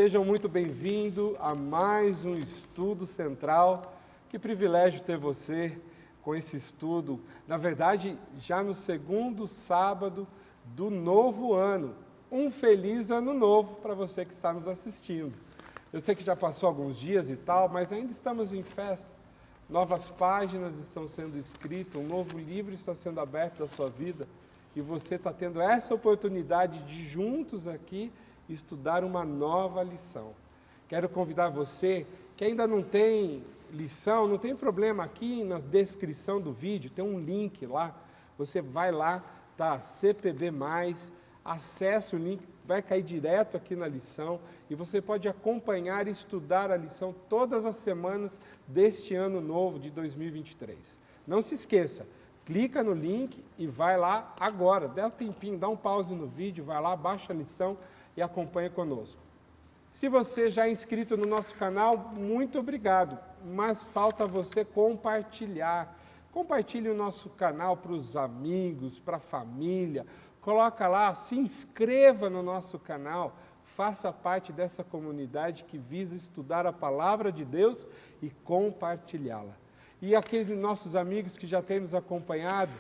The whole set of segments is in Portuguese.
Sejam muito bem-vindos a mais um estudo central. Que privilégio ter você com esse estudo. Na verdade, já no segundo sábado do novo ano. Um feliz ano novo para você que está nos assistindo. Eu sei que já passou alguns dias e tal, mas ainda estamos em festa. Novas páginas estão sendo escritas, um novo livro está sendo aberto da sua vida e você está tendo essa oportunidade de juntos aqui estudar uma nova lição. Quero convidar você que ainda não tem lição, não tem problema, aqui na descrição do vídeo tem um link lá, você vai lá, tá, CPB+, acesse o link, vai cair direto aqui na lição e você pode acompanhar e estudar a lição todas as semanas deste ano novo de 2023. Não se esqueça, clica no link e vai lá agora, dá um tempinho, dá um pause no vídeo, vai lá, baixa a lição e acompanha conosco. Se você já é inscrito no nosso canal, muito obrigado, mas falta você compartilhar. Compartilhe o nosso canal para os amigos, para a família, coloca lá, se inscreva no nosso canal, faça parte dessa comunidade que visa estudar a palavra de Deus e compartilhá-la. E aqueles nossos amigos que já têm nos acompanhado,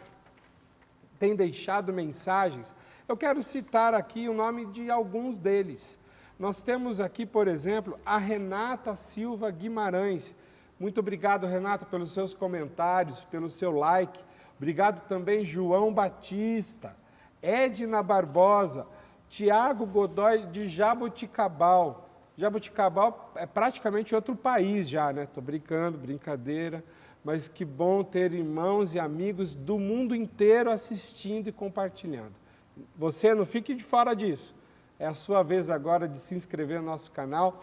têm deixado mensagens, eu quero citar aqui o nome de alguns deles. Nós temos aqui, por exemplo, a Renata Silva Guimarães. Muito obrigado, Renata, pelos seus comentários, pelo seu like. Obrigado também, João Batista, Edna Barbosa, Tiago Godoy de Jaboticabal. Jaboticabal é praticamente outro país já, né? Estou brincando, brincadeira. Mas que bom ter irmãos e amigos do mundo inteiro assistindo e compartilhando. Você não fique de fora disso. É a sua vez agora de se inscrever no nosso canal.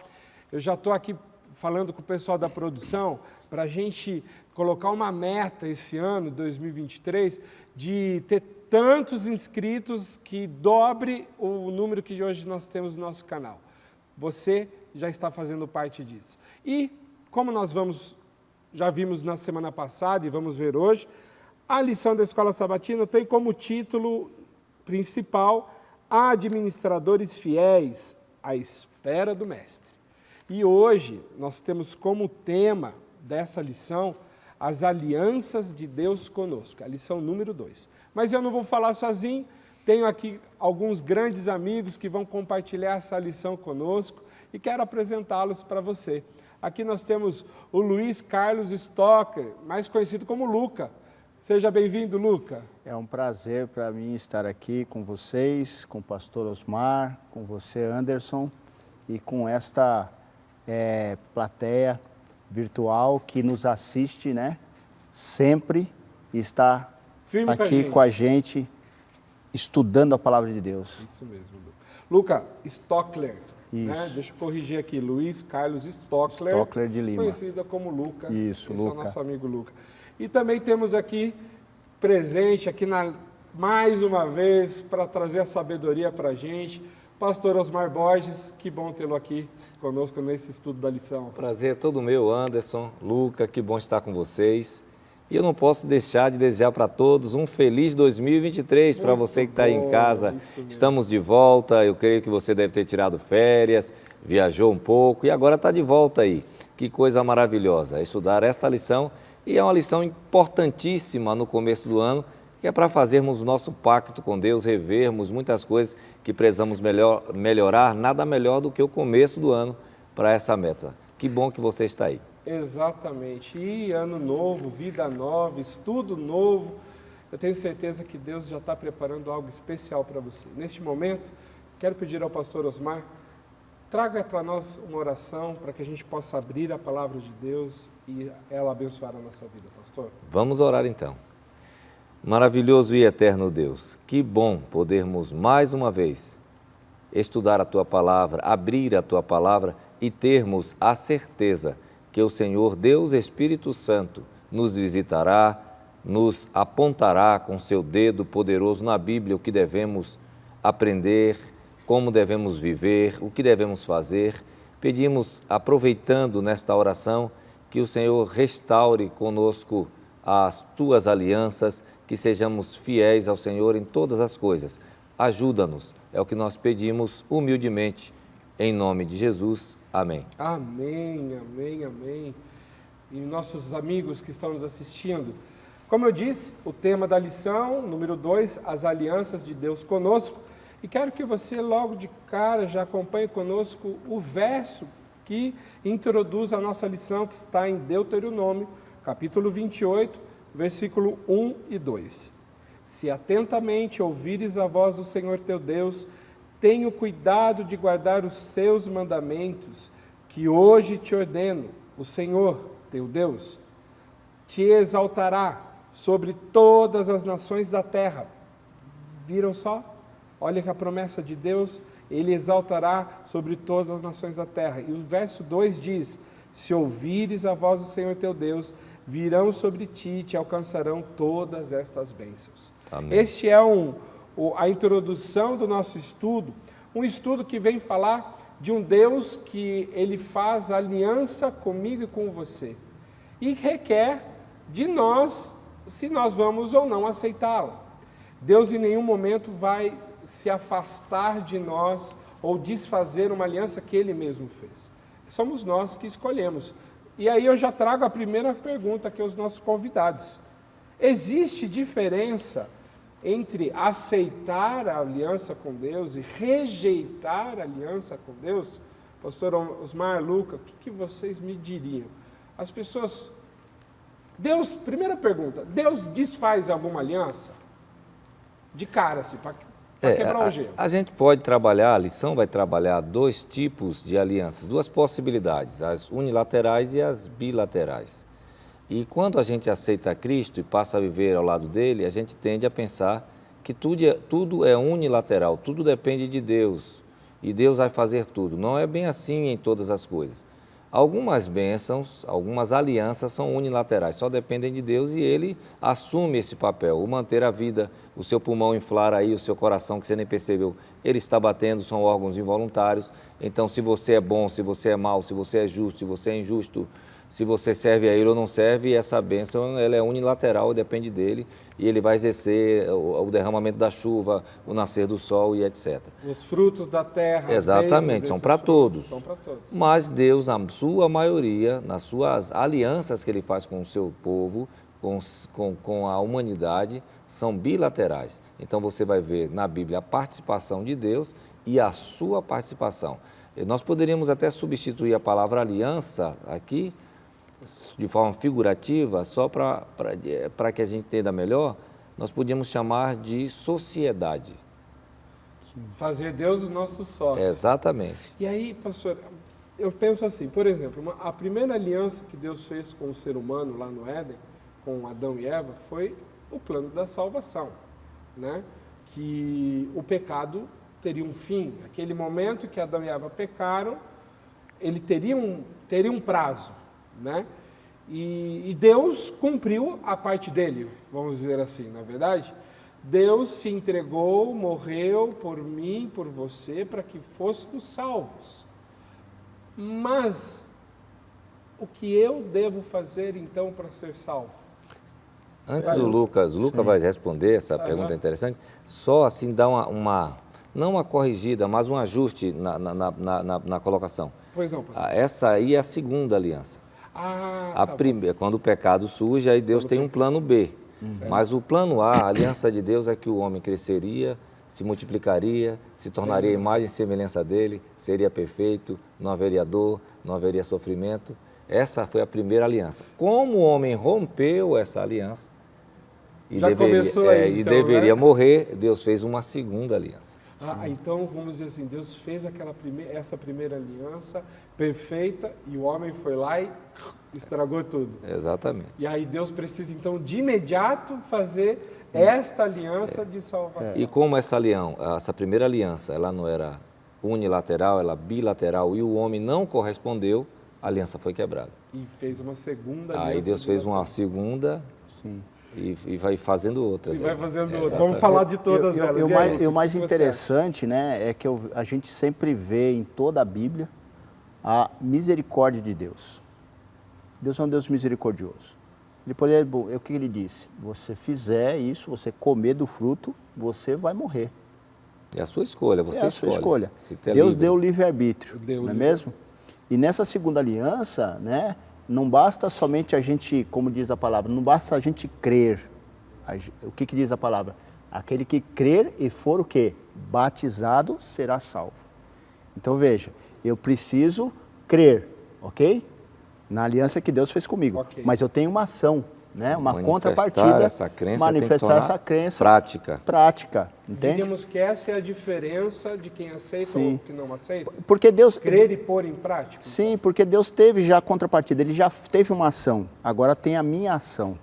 Eu já estou aqui falando com o pessoal da produção para a gente colocar uma meta esse ano, 2023, de ter tantos inscritos que dobre o número que hoje nós temos no nosso canal. Você já está fazendo parte disso. E como nós já vimos na semana passada e vamos ver hoje, a lição da Escola Sabatina tem como título principal Administradores Fiéis à Espera do Mestre. E hoje nós temos como tema dessa lição as alianças de Deus conosco, a lição número 2. Mas eu não vou falar sozinho, tenho aqui alguns grandes amigos que vão compartilhar essa lição conosco e quero apresentá-los para você. Aqui nós temos o Luiz Carlos Stocker, mais conhecido como Luca. Seja bem-vindo, Luca. É um prazer para mim estar aqui com vocês, com o pastor Osmar, com você, Anderson, e com esta plateia virtual que nos assiste, né? Sempre está Firme aqui com a gente, estudando a palavra de Deus. Isso mesmo, Luca. Luca Stockler. Isso. Né? Deixa eu corrigir aqui, Luiz Carlos Stockler. Stockler de Lima. Conhecida como Luca. Isso, Esse Luca. é o nosso amigo Luca. E também temos aqui, presente aqui mais uma vez, para trazer a sabedoria para a gente, pastor Osmar Borges. Que bom tê-lo aqui conosco nesse estudo da lição. Prazer é todo meu, Anderson, Luca, que bom estar com vocês. E eu não posso deixar de desejar para todos um feliz 2023, para você que está aí em casa. Estamos de volta, eu creio que você deve ter tirado férias, viajou um pouco e agora está de volta aí. Que coisa maravilhosa, estudar esta lição, e é uma lição importantíssima no começo do ano, que é para fazermos o nosso pacto com Deus, revermos muitas coisas que precisamos melhorar, nada melhor do que o começo do ano para essa meta. Que bom que você está aí. Exatamente. E ano novo, vida nova, estudo novo. Eu tenho certeza que Deus já está preparando algo especial para você. Neste momento, quero pedir ao pastor Osmar, traga para nós uma oração para que a gente possa abrir a palavra de Deus e ela abençoar a nossa vida, pastor. Vamos orar então. Maravilhoso e eterno Deus, que bom podermos mais uma vez estudar a Tua Palavra, abrir a Tua Palavra e termos a certeza que o Senhor Deus Espírito Santo nos visitará, nos apontará com seu dedo poderoso na Bíblia o que devemos aprender, como devemos viver, o que devemos fazer. Pedimos, aproveitando nesta oração, que o Senhor restaure conosco as Tuas alianças, que sejamos fiéis ao Senhor em todas as coisas. Ajuda-nos, é o que nós pedimos humildemente, Em nome de Jesus, amém. Amém, amém, amém. E nossos amigos que estão nos assistindo, como eu disse, o tema da lição, número 2, as alianças de Deus conosco. E quero que você logo de cara já acompanhe conosco o verso que introduz a nossa lição, que está em Deuteronômio, capítulo 28, versículo 1 e 2. Se atentamente ouvires a voz do Senhor teu Deus, tenha o cuidado de guardar os seus mandamentos, que hoje te ordeno, o Senhor teu Deus te exaltará sobre todas as nações da terra. Viram só? Olha que a promessa de Deus, Ele exaltará sobre todas as nações da terra. E o verso 2 diz, se ouvires a voz do Senhor teu Deus, virão sobre ti e te alcançarão todas estas bênçãos. Amém. Este é a introdução do nosso estudo, um estudo que vem falar de um Deus que Ele faz aliança comigo e com você. E requer de nós, se nós vamos ou não aceitá-la. Deus em nenhum momento vai se afastar de nós ou desfazer uma aliança que Ele mesmo fez. Somos nós que escolhemos. E aí eu já trago a primeira pergunta aqui aos nossos convidados. Existe diferença entre aceitar a aliança com Deus e rejeitar a aliança com Deus? Pastor Osmar, Luca, o que vocês me diriam? As pessoas... Deus, primeira pergunta, Deus desfaz alguma aliança? De cara, assim, para quebrar o gelo. A gente pode trabalhar, a lição vai trabalhar dois tipos de alianças, duas possibilidades, as unilaterais e as bilaterais. E quando a gente aceita Cristo e passa a viver ao lado dele, a gente tende a pensar que tudo é unilateral, tudo depende de Deus e Deus vai fazer tudo. Não é bem assim em todas as coisas. Algumas bênçãos, algumas alianças são unilaterais, só dependem de Deus e Ele assume esse papel, o manter a vida, o seu pulmão inflar aí, o seu coração que você nem percebeu, ele está batendo, são órgãos involuntários. Então, se você é bom, se você é mau, se você é justo, se você é injusto, se você serve a Ele ou não serve, essa bênção ela é unilateral, depende dele e Ele vai exercer o derramamento da chuva, o nascer do sol e etc. Os frutos da terra. Exatamente, são para todos. São para todos. Mas Deus, na sua maioria, nas suas alianças que Ele faz com o seu povo, com a humanidade, são bilaterais. Então você vai ver na Bíblia a participação de Deus e a sua participação. E nós poderíamos até substituir a palavra aliança aqui, de forma figurativa, só para que a gente entenda melhor, nós podíamos chamar de sociedade. Fazer Deus o nosso sócio. Exatamente. E aí, pastor, eu penso assim, por exemplo, a primeira aliança que Deus fez com o ser humano lá no Éden, com Adão e Eva, foi o plano da salvação, né? Que o pecado teria um fim. Aquele momento que Adão e Eva pecaram, ele teria um prazo, né? E Deus cumpriu a parte dele, vamos dizer assim, na verdade. Deus se entregou, morreu por mim, por você, para que fôssemos salvos. Mas o que eu devo fazer então para ser salvo? Antes do Lucas, o Lucas vai responder essa pergunta interessante, só assim dar não uma corrigida, mas um ajuste na colocação. Pois não, pastor. Essa aí é a segunda aliança. Quando o pecado surge, aí Deus tem um plano B. Mas o plano A, a aliança de Deus é que o homem cresceria, se multiplicaria, se tornaria a imagem e semelhança dele, seria perfeito, não haveria dor, não haveria sofrimento. Essa foi a primeira aliança. Como o homem rompeu essa aliança e deveria morrer, Deus fez uma segunda aliança. Então, vamos dizer assim, Deus fez essa primeira aliança perfeita e o homem foi lá e estragou tudo. Exatamente. E aí Deus precisa, então, de imediato fazer esta aliança de salvação. E como essa primeira aliança, ela não era unilateral, ela bilateral e o homem não correspondeu, a aliança foi quebrada. E fez uma segunda aliança. Aí Deus fez uma segunda. Sim. E vai fazendo outras. E vai fazendo outras. Vamos falar de todas elas. E o mais interessante, né, é que a gente sempre vê em toda a Bíblia a misericórdia de Deus. Deus é um Deus misericordioso. O que ele disse? Você fizer isso, você comer do fruto, você vai morrer. É a sua escolha, você É a sua escolhe. escolha. Se tu é Deus livre. deu o livre-arbítrio, Deu o não é livre- mesmo? E nessa segunda aliança, né, não basta somente a gente, como diz a palavra, não basta a gente crer. O que diz a palavra? Aquele que crer e for o quê? Batizado será salvo. Então veja, eu preciso crer, ok? Na aliança que Deus fez comigo. Ok. Mas eu tenho uma ação, né? Uma Manifestar contrapartida. essa crença manifestar tem que se tornar essa crença prática. prática, entende? Diríamos que essa é a diferença de quem aceita Sim. ou que não aceita. Porque Deus, Crer e pôr em prática. sim, porque Deus teve já a contrapartida, Ele já teve uma ação, agora tem a minha ação.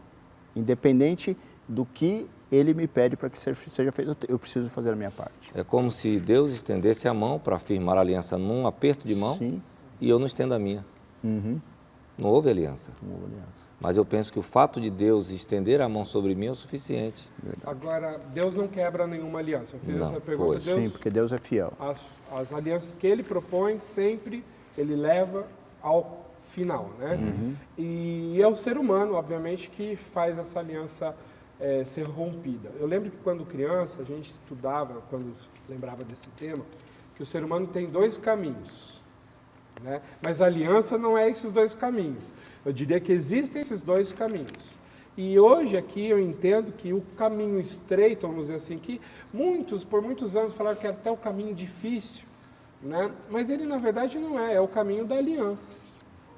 Independente do que Ele me pede para que seja feito, eu preciso fazer a minha parte. É como se Deus estendesse a mão para firmar a aliança num aperto de mão Sim. e eu não estendo a minha. Não houve aliança. Uma aliança. Mas eu penso que o fato de Deus estender a mão sobre mim é o suficiente. Agora, Deus não quebra nenhuma aliança. Eu fiz Não, essa pergunta. foi. Deus, Sim, porque Deus é fiel. as alianças que Ele propõe, sempre Ele leva ao final, né? E é o ser humano, obviamente, que faz essa aliança ser rompida. Eu lembro que quando criança, a gente estudava, quando lembrava desse tema, que o ser humano tem dois caminhos, né? Mas a aliança não é esses dois caminhos. Eu diria que existem esses dois caminhos. E hoje aqui eu entendo que o caminho estreito, vamos dizer assim, que por muitos anos falaram que era até o caminho difícil, né? Mas ele na verdade não é o caminho da aliança.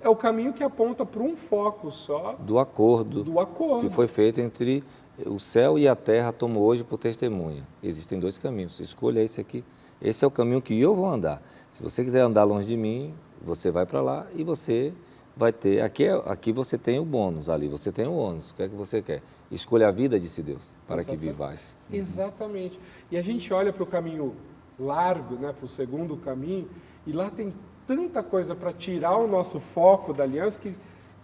É o caminho que aponta para um foco só Do acordo, do acordo. que foi feito entre o céu e a terra, tomo hoje por testemunha. Existem dois caminhos, escolha esse aqui. Esse é o caminho que eu vou andar. Se você quiser andar longe de mim, você vai para lá e você vai ter... Aqui você tem o bônus, ali você tem o ônus. O que é que você quer? Escolha a vida, disse Deus, para que vivais. Exatamente. E a gente olha para o caminho largo, né, para o segundo caminho, e lá tem tanta coisa para tirar o nosso foco da aliança que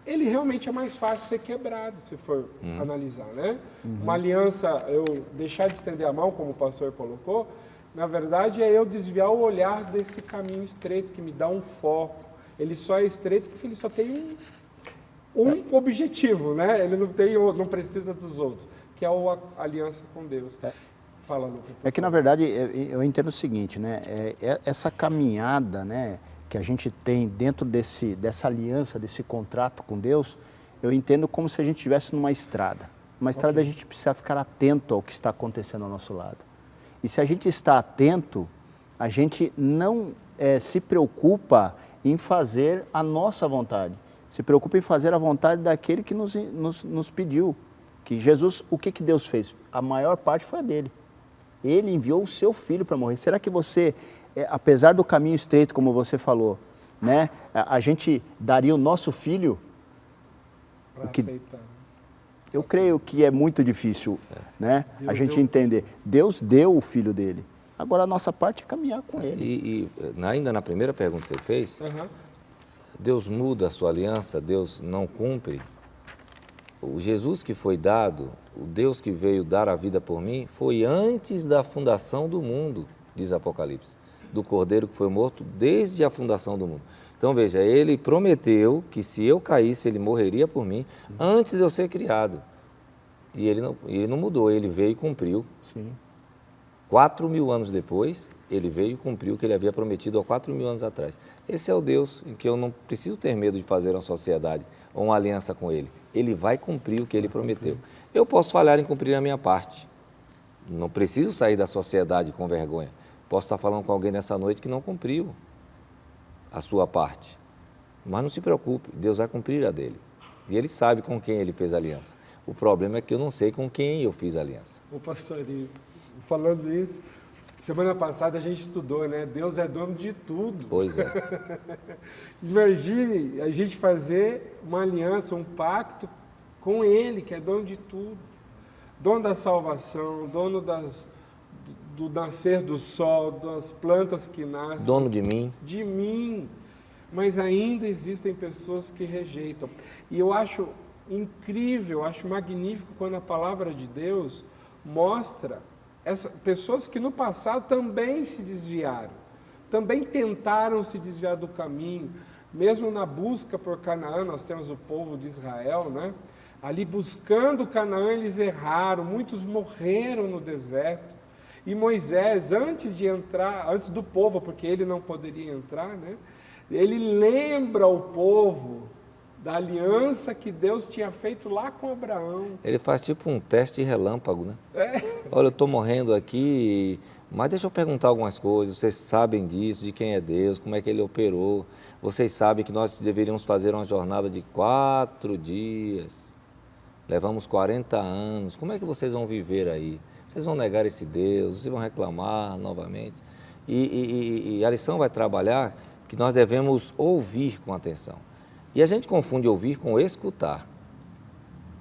ele realmente é mais fácil ser quebrado, se for analisar, né? Uma aliança, eu deixar de estender a mão, como o pastor colocou, na verdade é eu desviar o olhar desse caminho estreito que me dá um foco. Ele só é estreito porque ele só tem um objetivo, né? Ele não precisa dos outros, que é a aliança com Deus. Fala, Lucas. É que, na verdade, eu entendo o seguinte, né? Essa caminhada, né, que a gente tem dentro dessa aliança, desse contrato com Deus, eu entendo como se a gente estivesse numa estrada. Uma estrada a gente precisa ficar atento ao que está acontecendo ao nosso lado. E se a gente está atento, a gente não se preocupa em fazer a nossa vontade. Se preocupa em fazer a vontade daquele que nos pediu. Que Jesus, o que Deus fez? A maior parte foi a dele. Ele enviou o seu filho para morrer. Será que você, apesar do caminho estreito, como você falou, né, a gente daria o nosso filho? Para que- aceitar. Eu creio que é muito difícil, né, a Deus gente deu- entender. Deus deu o filho dele. Agora a nossa parte é caminhar com ele. E ainda na primeira pergunta que você fez, Aham. Deus muda a sua aliança, Deus não cumpre. O Jesus que foi dado, o Deus que veio dar a vida por mim, foi antes da fundação do mundo, diz Apocalipse, do Cordeiro que foi morto desde a fundação do mundo. Então veja, ele prometeu que se eu caísse, ele morreria por mim antes de eu ser criado. E ele não mudou, ele veio e cumpriu. Sim. 4.000 anos depois, ele veio e cumpriu o que ele havia prometido há 4.000 anos atrás. Esse é o Deus em que eu não preciso ter medo de fazer uma sociedade ou uma aliança com ele. Ele vai cumprir o que ele prometeu. Eu posso falhar em cumprir a minha parte. Não preciso sair da sociedade com vergonha. Posso estar falando com alguém nessa noite que não cumpriu a sua parte. Mas não se preocupe, Deus vai cumprir a dele. E ele sabe com quem ele fez aliança. O problema é que eu não sei com quem eu fiz aliança. O pastorinho, falando isso, semana passada a gente estudou, né? Deus é dono de tudo. Pois é. Imagine a gente fazer uma aliança, um pacto com Ele, que é dono de tudo. Dono da salvação, dono do nascer do sol, das plantas que nascem. Dono de mim. De mim. Mas ainda existem pessoas que rejeitam. E eu acho incrível, acho magnífico quando a palavra de Deus mostra pessoas que no passado também se desviaram, também tentaram se desviar do caminho, mesmo na busca por Canaã. Nós temos o povo de Israel, né? Ali buscando Canaã, eles erraram, muitos morreram no deserto. E Moisés, antes de entrar, antes do povo, porque ele não poderia entrar, né? Ele lembra o povo da aliança que Deus tinha feito lá com Abraão. Ele faz tipo um teste relâmpago, né? Olha, eu estou morrendo aqui, mas deixa eu perguntar algumas coisas. Vocês sabem disso, de quem é Deus, como é que Ele operou. Vocês sabem que nós deveríamos fazer uma jornada de 4 dias. Levamos 40 anos. Como é que vocês vão viver aí? Vocês vão negar esse Deus, vocês vão reclamar novamente. E a lição vai trabalhar que nós devemos ouvir com atenção. E a gente confunde ouvir com escutar.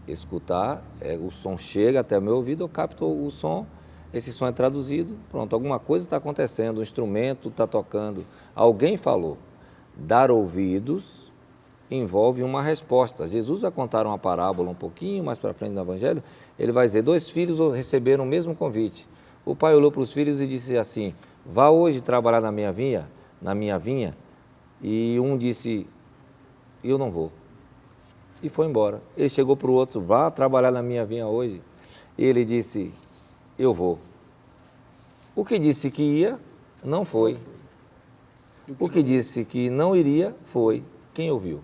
Escutar, o som chega até o meu ouvido, eu capto o som, esse som é traduzido, pronto, alguma coisa está acontecendo, um instrumento está tocando, alguém falou. Dar ouvidos envolve uma resposta. Jesus vai contar uma parábola um pouquinho mais para frente no Evangelho, ele vai dizer, 2 filhos receberam o mesmo convite. O pai olhou para os filhos e disse assim, vá hoje trabalhar na minha vinha, e um disse, eu não vou. E foi embora. Ele chegou para o outro, vá trabalhar na minha vinha hoje. E ele disse, eu vou. O que disse que ia, não foi. O que disse que não iria, foi. Quem ouviu?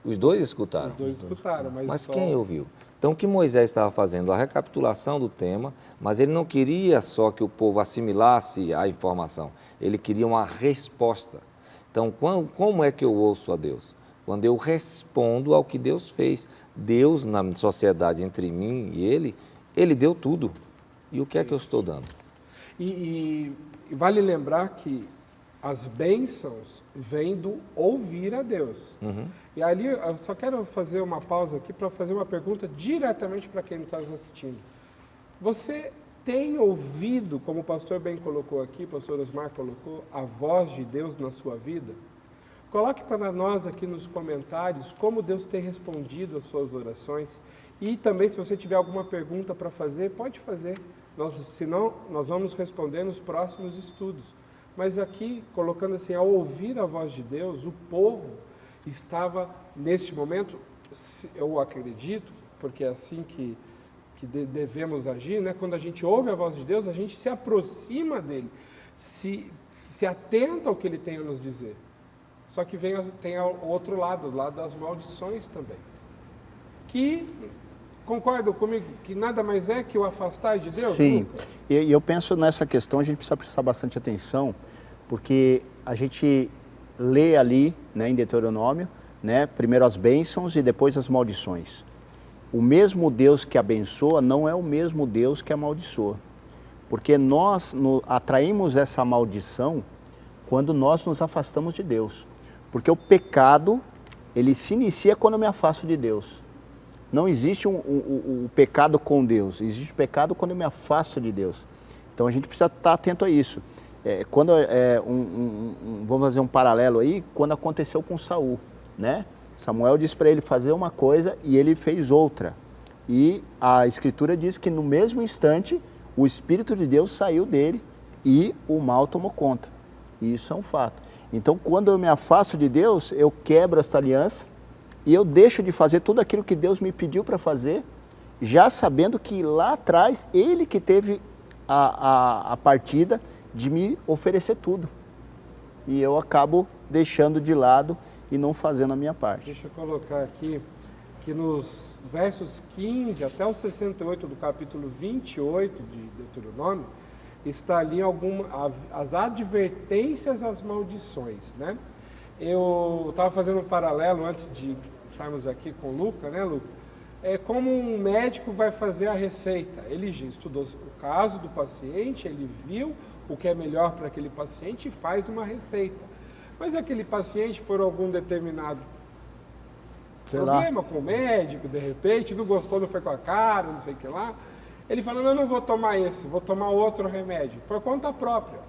Os dois escutaram. Os dois escutaram, Mas só... quem ouviu? Então, o que Moisés estava fazendo? A recapitulação do tema, mas ele não queria só que o povo assimilasse a informação, ele queria uma resposta. Então, como é que eu ouço a Deus? Quando eu respondo ao que Deus fez. Deus, na sociedade entre mim e Ele deu tudo. E o que é que eu estou dando? E vale lembrar que as bênçãos vêm do ouvir a Deus. E ali eu só quero fazer uma pausa aqui para fazer uma pergunta diretamente para quem está nos assistindo. Você tem ouvido, como o pastor bem colocou aqui, o pastor Osmar colocou, a voz de Deus na sua vida? Coloque para nós aqui nos comentários como Deus tem respondido às suas orações. E também, se você tiver alguma pergunta para fazer, pode fazer. Senão, nós vamos responder nos próximos estudos. Mas aqui, colocando assim, ao ouvir a voz de Deus, o povo estava, neste momento, eu acredito, porque é assim que devemos agir, né? Quando a gente ouve a voz de Deus, a gente se aproxima dele, se atenta ao que ele tem a nos dizer. Só que tem o outro lado, o lado das maldições também. Que, concordam comigo, que nada mais é que o afastar de Deus? Sim, e eu penso nessa questão, a gente precisa prestar bastante atenção, porque a gente lê ali, né, em Deuteronômio, né, primeiro as bênçãos e depois as maldições. O mesmo Deus que abençoa não é o mesmo Deus que amaldiçoa. Porque nós atraímos essa maldição quando nós nos afastamos de Deus. Porque o pecado, ele se inicia quando eu me afasto de Deus. Não existe o pecado com Deus, existe o pecado quando eu me afasto de Deus. Então a gente precisa estar atento a isso. Vamos fazer um paralelo aí, quando aconteceu com Saul, né? Samuel disse para ele fazer uma coisa e ele fez outra. E a Escritura diz que no mesmo instante o Espírito de Deus saiu dele e o mal tomou conta. E isso é um fato. Então, quando eu me afasto de Deus, eu quebro essa aliança e eu deixo de fazer tudo aquilo que Deus me pediu para fazer, já sabendo que lá atrás, Ele que teve a partida de me oferecer tudo. E eu acabo deixando de lado e não fazendo a minha parte. Deixa eu colocar aqui que nos versos 15 até o 68 do capítulo 28 de Deuteronômio, está ali as advertências às maldições, né? Eu estava fazendo um paralelo antes de estarmos aqui com o Luca, né, Luca? É como um médico vai fazer a receita. Ele estudou o caso do paciente, ele viu o que é melhor para aquele paciente e faz uma receita. Mas aquele paciente, por algum determinado problema com o médico, de repente, não gostou, não foi com a cara, não sei o que lá, ele falou, eu não vou tomar esse, vou tomar outro remédio, por conta própria.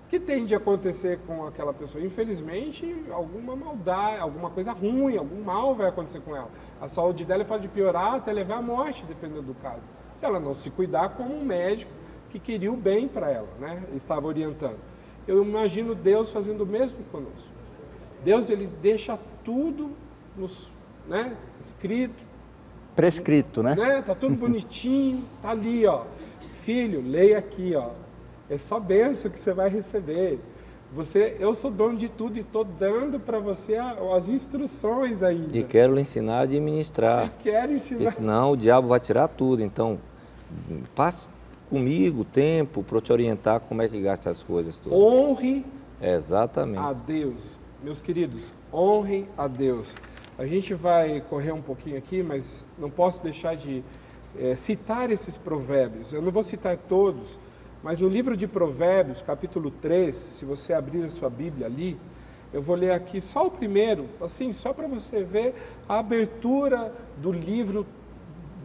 O que tem de acontecer com aquela pessoa? Infelizmente, alguma maldade, alguma coisa ruim, algum mal vai acontecer com ela. A saúde dela pode piorar até levar à morte, dependendo do caso. Se ela não se cuidar como um médico que queria o bem para ela, né? Estava orientando. Eu imagino Deus fazendo o mesmo conosco. Deus, ele deixa tudo escrito, prescrito, né? Tá tudo bonitinho, tá ali, ó. filho, leia aqui, ó. É só bênção que você vai receber. Eu sou dono de tudo e estou dando para você as instruções ainda. E quero lhe ensinar a administrar. E quero ensinar. Porque senão o diabo vai tirar tudo. Então, passe comigo tempo para eu te orientar como é que gasta as coisas todas. Honre Exatamente. a Deus. Meus queridos, honrem a Deus. A gente vai correr um pouquinho aqui, mas não posso deixar de citar esses provérbios. Eu não vou citar todos, mas no livro de Provérbios, capítulo 3, se você abrir a sua Bíblia ali, eu vou ler aqui só o primeiro, assim, só para você ver a abertura do livro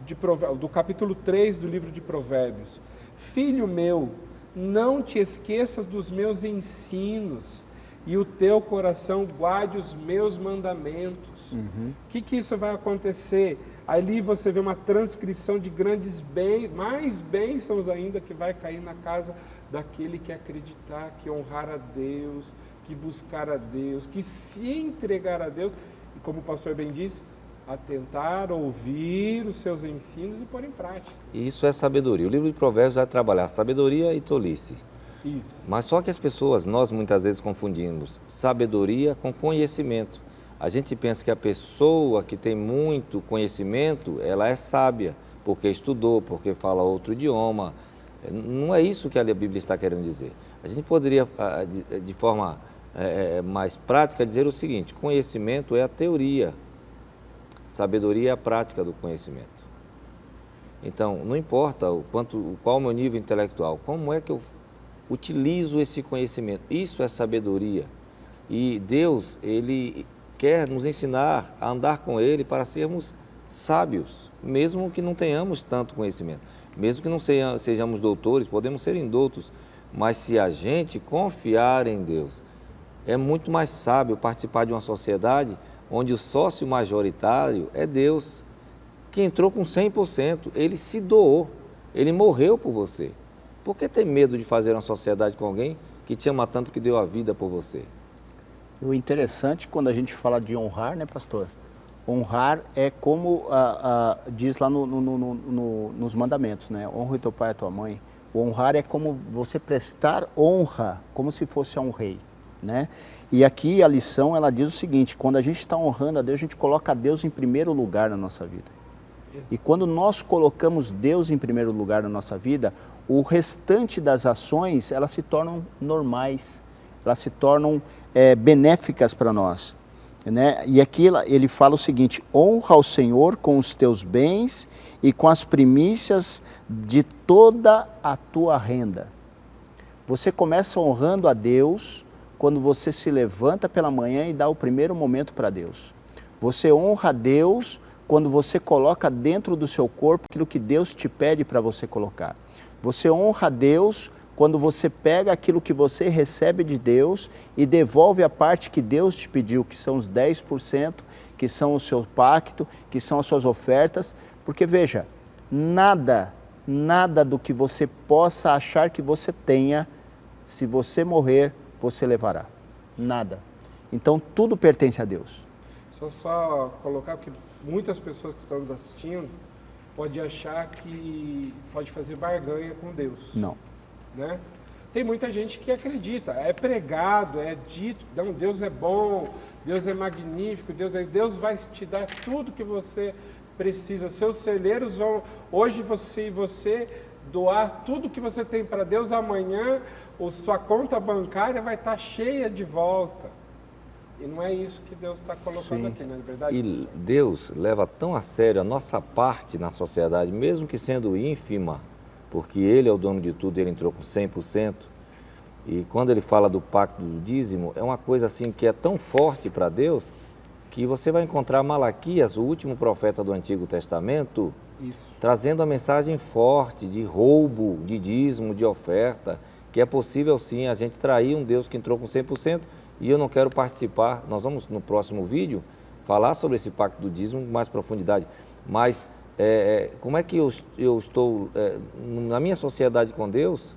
de Provérbios, do capítulo 3 do livro de Provérbios. Filho meu, não te esqueças dos meus ensinos, e o teu coração guarde os meus mandamentos. O que isso vai acontecer? Ali você vê uma transcrição de grandes bens, mais bênçãos ainda que vai cair na casa daquele que acreditar, que honrar a Deus, que buscar a Deus, que se entregar a Deus, e como o pastor bem disse, atentar, ouvir os seus ensinos e pôr em prática. Isso é sabedoria. O livro de Provérbios vai trabalhar sabedoria e tolice. Isso. Mas só que as pessoas, nós muitas vezes confundimos sabedoria com conhecimento. A gente pensa que a pessoa que tem muito conhecimento, ela é sábia, porque estudou, porque fala outro idioma. Não é isso que a Bíblia está querendo dizer. A gente poderia, de forma mais prática, dizer o seguinte: conhecimento é a teoria, sabedoria é a prática do conhecimento. Então, não importa qual o meu nível intelectual, como é que eu utilizo esse conhecimento. Isso é sabedoria. E Deus, Ele quer nos ensinar a andar com Ele para sermos sábios, mesmo que não tenhamos tanto conhecimento. Mesmo que não sejamos doutores, podemos ser indoutos, mas se a gente confiar em Deus, é muito mais sábio participar de uma sociedade onde o sócio majoritário é Deus, que entrou com 100%, Ele se doou, Ele morreu por você. Por que ter medo de fazer uma sociedade com alguém que te ama tanto que deu a vida por você? O interessante, quando a gente fala de honrar, né, pastor? Honrar é como diz lá nos mandamentos, né? Honra o teu pai e a tua mãe. O honrar é como você prestar honra, como se fosse a um rei, né? E aqui a lição, ela diz o seguinte: quando a gente está honrando a Deus, a gente coloca Deus em primeiro lugar na nossa vida. E quando nós colocamos Deus em primeiro lugar na nossa vida, o restante das ações, elas se tornam normais, elas se tornam benéficas para nós, né? E aqui ele fala o seguinte: honra ao Senhor com os teus bens e com as primícias de toda a tua renda. Você começa honrando a Deus quando você se levanta pela manhã e dá o primeiro momento para Deus. Você honra a Deus quando você coloca dentro do seu corpo aquilo que Deus te pede para você colocar. Você honra a Deus quando você pega aquilo que você recebe de Deus e devolve a parte que Deus te pediu, que são os 10%, que são o seu pacto, que são as suas ofertas. Porque veja, nada do que você possa achar que você tenha, se você morrer, você levará. Nada. Então tudo pertence a Deus. Só colocar, porque muitas pessoas que estão nos assistindo podem achar que pode fazer barganha com Deus. Não. Né? Tem muita gente que acredita, é pregado, é dito, não, Deus é bom, Deus é magnífico, Deus vai te dar tudo que você precisa. Seus celeiros vão, hoje você doar tudo que você tem para Deus, amanhã sua conta bancária vai estar cheia de volta. E não é isso que Deus está colocando aqui, não é verdade? E Deus leva tão a sério a nossa parte na sociedade, mesmo que sendo ínfima, porque Ele é o dono de tudo, Ele entrou com 100%. E quando Ele fala do pacto do dízimo, é uma coisa assim que é tão forte para Deus, que você vai encontrar Malaquias, o último profeta do Antigo Testamento, trazendo a mensagem forte de roubo, de dízimo, de oferta, que é possível sim a gente trair um Deus que entrou com 100%, e eu não quero participar. Nós vamos no próximo vídeo falar sobre esse pacto do dízimo com mais profundidade, mas como é que eu estou na minha sociedade com Deus,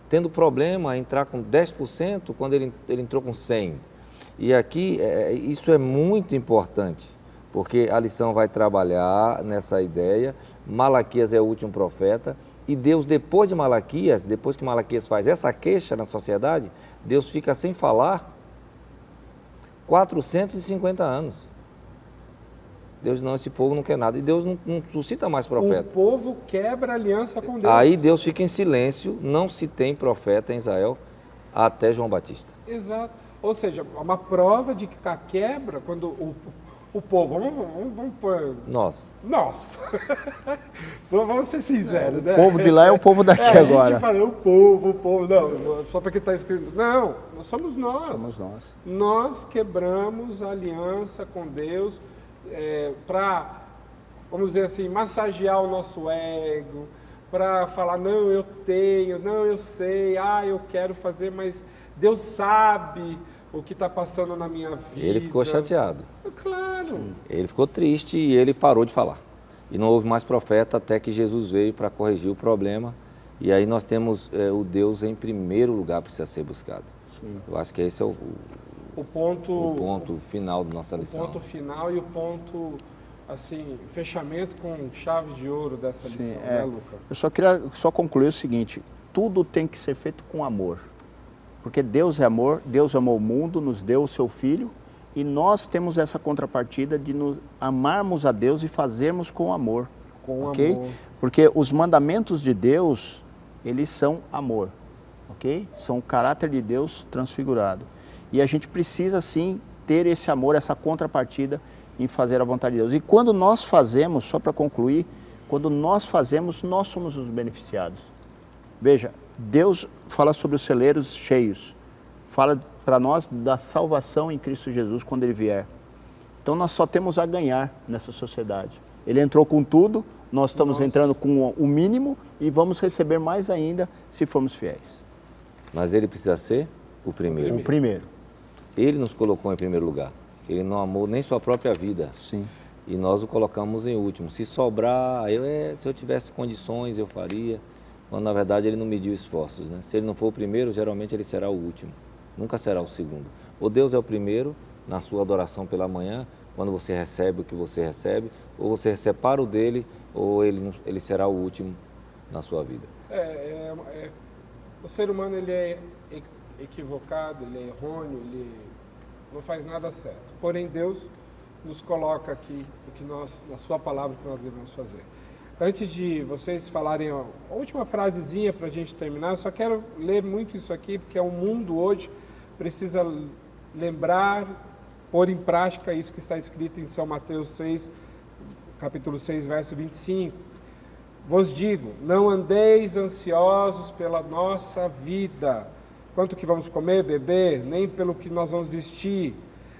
tendo problema em entrar com 10% quando ele entrou com 100%. E aqui isso é muito importante, porque a lição vai trabalhar nessa ideia. Malaquias é o último profeta, E Deus, depois de Malaquias, depois que Malaquias faz essa queixa na sociedade, Deus fica sem falar 450 anos. Deus não, esse povo não quer nada. E Deus não suscita mais profeta. O povo quebra a aliança com Deus. Aí Deus fica em silêncio, não se tem profeta em Israel até João Batista. Exato. Ou seja, uma prova de que a quebra, quando o povo, vamos pôr... Nós. Vamos ser sinceros, né? O povo de lá é o povo daqui agora. A gente fala, o povo, não, só porque está escrito. Não, somos nós. Somos nós. Nós quebramos a aliança com Deus para, vamos dizer assim, massagear o nosso ego, para falar, não, eu tenho, não, eu sei, eu quero fazer, mas Deus sabe o que está passando na minha vida. Ele ficou chateado. Claro. Sim. Ele ficou triste e ele parou de falar. E não houve mais profeta até que Jesus veio para corrigir o problema. E aí nós temos o Deus em primeiro lugar precisa ser buscado. Sim. Eu acho que esse é o ponto final da nossa lição. O ponto final e o ponto, assim, fechamento com chave de ouro dessa lição, né, Luca? Eu só queria concluir o seguinte, tudo tem que ser feito com amor. Porque Deus é amor, Deus amou o mundo, nos deu o seu Filho, e nós temos essa contrapartida de nos amarmos a Deus e fazermos com amor. Com okay? amor. Porque os mandamentos de Deus, eles são amor, ok? São o caráter de Deus transfigurado. E a gente precisa, sim, ter esse amor, essa contrapartida em fazer a vontade de Deus. E quando nós fazemos, só para concluir, quando nós fazemos, nós somos os beneficiados. Veja, Deus fala sobre os celeiros cheios, fala para nós da salvação em Cristo Jesus quando Ele vier. Então nós só temos a ganhar nessa sociedade. Ele entrou com tudo, nós estamos entrando com o mínimo e vamos receber mais ainda se formos fiéis. Mas Ele precisa ser o primeiro. O primeiro. Ele nos colocou em primeiro lugar. Ele não amou nem sua própria vida. Sim. E nós o colocamos em último. Se sobrar, se eu tivesse condições, eu faria. Quando, na verdade, ele não mediu esforços, né? Se ele não for o primeiro, geralmente ele será o último. Nunca será o segundo. Ou Deus é o primeiro, na sua adoração pela manhã, quando você recebe o que você recebe, ou você separa o dele, ou ele será o último na sua vida. O ser humano, ele é equivocado, ele é errôneo, ele não faz nada certo. Porém, Deus nos coloca aqui na sua palavra, o que nós devemos fazer. Antes de vocês falarem a última frasezinha para a gente terminar, eu só quero ler muito isso aqui, porque o mundo hoje precisa lembrar, pôr em prática isso que está escrito em São Mateus 6, capítulo 6, verso 25. Vos digo, não andeis ansiosos pela nossa vida, quanto que vamos comer, beber, nem pelo que nós vamos vestir.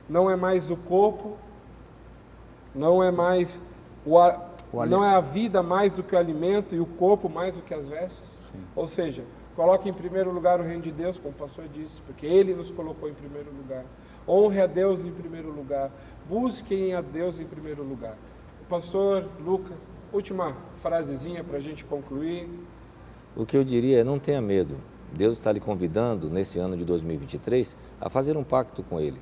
Não é mais o corpo, não é mais não é a vida mais do que o alimento e o corpo mais do que as vestes? Sim. Ou seja, coloque em primeiro lugar o reino de Deus, como o pastor disse, porque Ele nos colocou em primeiro lugar. Honre a Deus em primeiro lugar. Busquem a Deus em primeiro lugar. O pastor Luca, última frasezinha para a gente concluir. O que eu diria é não tenha medo. Deus está lhe convidando, nesse ano de 2023, a fazer um pacto com Ele.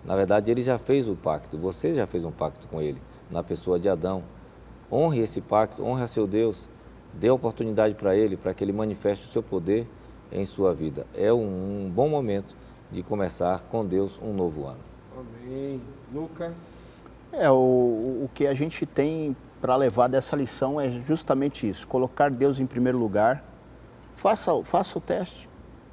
Na verdade, Ele já fez o pacto, você já fez um pacto com Ele, na pessoa de Adão. Honre esse pacto, honre a seu Deus, dê oportunidade para Ele, para que Ele manifeste o seu poder em sua vida. É um bom momento de começar com Deus um novo ano. Amém. Luca? O que a gente tem para levar dessa lição é justamente isso, colocar Deus em primeiro lugar. Faça o teste.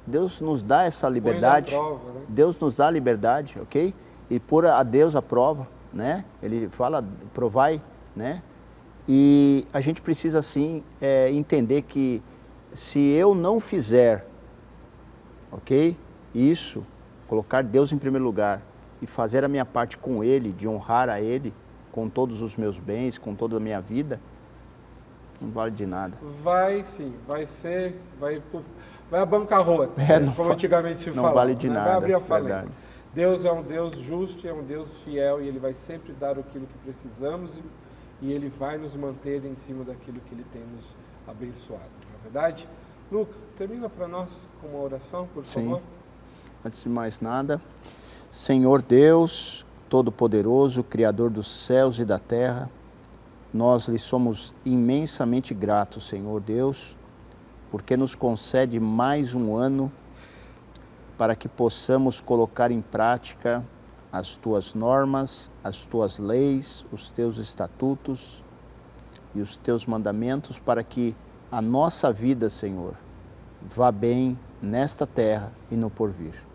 Deus nos dá essa liberdade. Prova, né? Deus nos dá a liberdade, ok? E pôr a Deus à prova, né? Ele fala, provai, né? E a gente precisa, sim, entender que se eu não fizer, ok? Isso, colocar Deus em primeiro lugar e fazer a minha parte com Ele, de honrar a Ele, com todos os meus bens, com toda a minha vida, não vale de nada. Vai sim, vai a bancarrota, como antigamente se falava. Não vale de nada, vai abrir a falência. Verdade. Deus é um Deus justo, é um Deus fiel e Ele vai sempre dar aquilo que precisamos e Ele vai nos manter em cima daquilo que Ele tem nos abençoado, não é verdade? Luca, termina para nós com uma oração, por favor. Antes de mais nada, Senhor Deus, Todo-Poderoso, Criador dos céus e da terra, nós lhe somos imensamente gratos, Senhor Deus, porque nos concede mais um ano para que possamos colocar em prática as tuas normas, as tuas leis, os teus estatutos e os teus mandamentos, para que a nossa vida, Senhor, vá bem nesta terra e no porvir.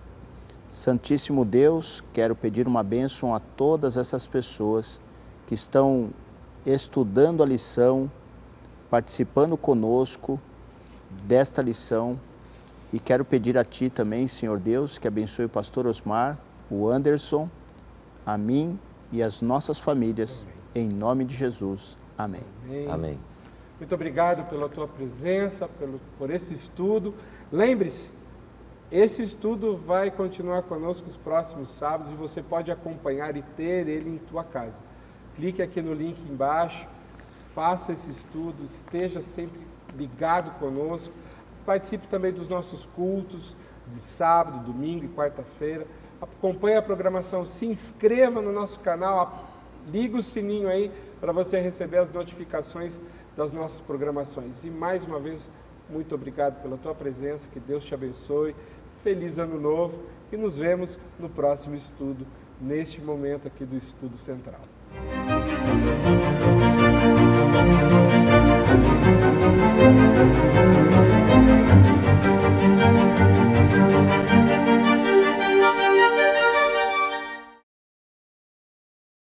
Santíssimo Deus, quero pedir uma bênção a todas essas pessoas que estão estudando a lição, participando conosco desta lição, e quero pedir a Ti também, Senhor Deus, que abençoe o pastor Osmar, o Anderson, a mim e as nossas famílias, em nome de Jesus. Amém. Amém. Muito obrigado pela tua presença, por esse estudo. Lembre-se, esse estudo vai continuar conosco os próximos sábados e você pode acompanhar e ter ele em tua casa. Clique aqui no link embaixo, faça esse estudo, esteja sempre ligado conosco. Participe também dos nossos cultos de sábado, domingo e quarta-feira. Acompanhe a programação, se inscreva no nosso canal, liga o sininho aí para você receber as notificações das nossas programações. E mais uma vez, muito obrigado pela tua presença, que Deus te abençoe. Feliz Ano Novo e nos vemos no próximo estudo, neste momento aqui do Estudo Central.